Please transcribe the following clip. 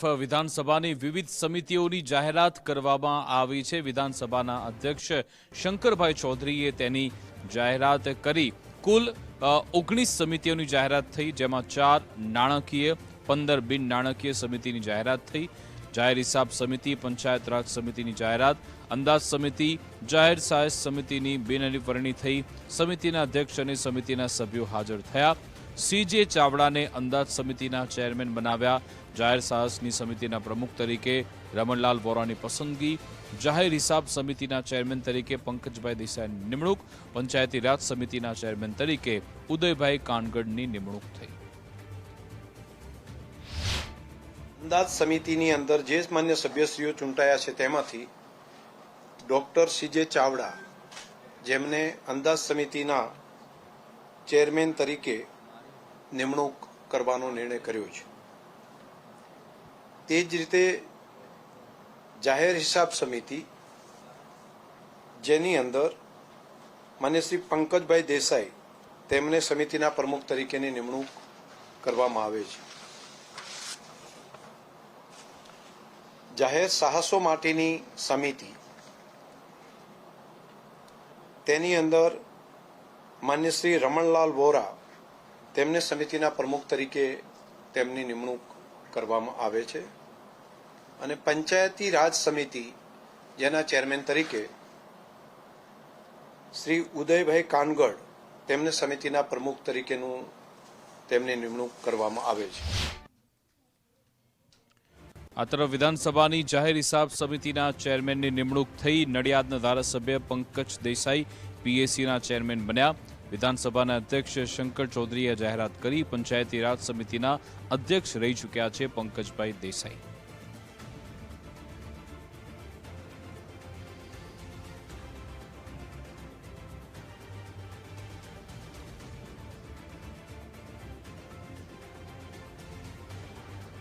વિધાનસભાની વિવિધ સમિતિઓની જાહેરાત કરવામાં આવી છે। વિધાનસભાના અધ્યક્ષ શંકરભાઈ ચૌધરીએ તેની જાહેરાત કરી। કુલ 19 સમિતિઓની જાહેરાત થઈ, જેમાં 4 નાણાકીય, 15 બિન નાણાકીય સમિતિની જાહેરાત થઈ। જાહેર હિસાબ સમિતિ, પંચાયત રાજ સમિતિની જાહેરાત, અંદાજ સમિતિ, જાહેર સહાય સમિતિની બિનહરીફરણી થઈ। સમિતિના અધ્યક્ષ અને સમિતિના સભ્યો હાજર થયા। સીજે ચાવડાને અંદાજ સમિતિના ચેરમેન બનાવ્યા। જાહેર સાહસની સમિતિના પ્રમુખ તરીકે રમણલાલ વોરાની પસંદગી। જાહેર હિસાબ સમિતિના ચેરમેન તરીકે પંકજભાઈ દેસાઈની નિમણૂક। પંચાયતી રાજ સમિતિના ચેરમેન તરીકે ઉદયભાઈ કાનગડની નિમણૂક થઈ। અંદાજ સમિતિની અંદર જે માન્ય સભ્યશ્રીઓ ચૂંટાયા છે તેમાંથી ડોક્ટર સીજે ચાવડા, જેમને અંદાજ સમિતિના ચેરમેન તરીકે નિમણૂક કરવાનો નિર્ણય કર્યો છે। તે જ રીતે જાહેર હિસાબ સમિતિ, જેની અંદર માન્ય શ્રી પંકજભાઈ દેસાઈ, તેમને સમિતિના પ્રમુખ તરીકેની નિમણૂક કરવામાં આવે છે। જાહેર સાહસો માટેની સમિતિ, તેની અંદર માન્ય શ્રી રમણલાલ વોરા, તેમને સમિતિના પ્રમુખ તરીકે તેમની નિમણૂક કરવામાં આવે છે। અને પંચાયતી રાજ સમિતિ, જેના ચેરમેન તરીકે શ્રી ઉદયભાઈ કાનગડ, તેમને સમિતિના પ્રમુખ તરીકેનું તેમની નિમણૂક કરવામાં આવે છે। આ તરફ વિધાનસભાની જાહેર હિસાબ સમિતિના ચેરમેનની નિમણૂક થઈ। નડિયાદના ધારાસભ્ય પંકજ દેસાઈ પીએસીના ચેરમેન બન્યા। વિધાનસભાના અધ્યક્ષ શંકર ચૌધરીએ જાહેરાત કરી। પંચાયતી રાજ સમિતિના અધ્યક્ષ રહી ચૂક્યા છે પંકજભાઈ દેસાઈ।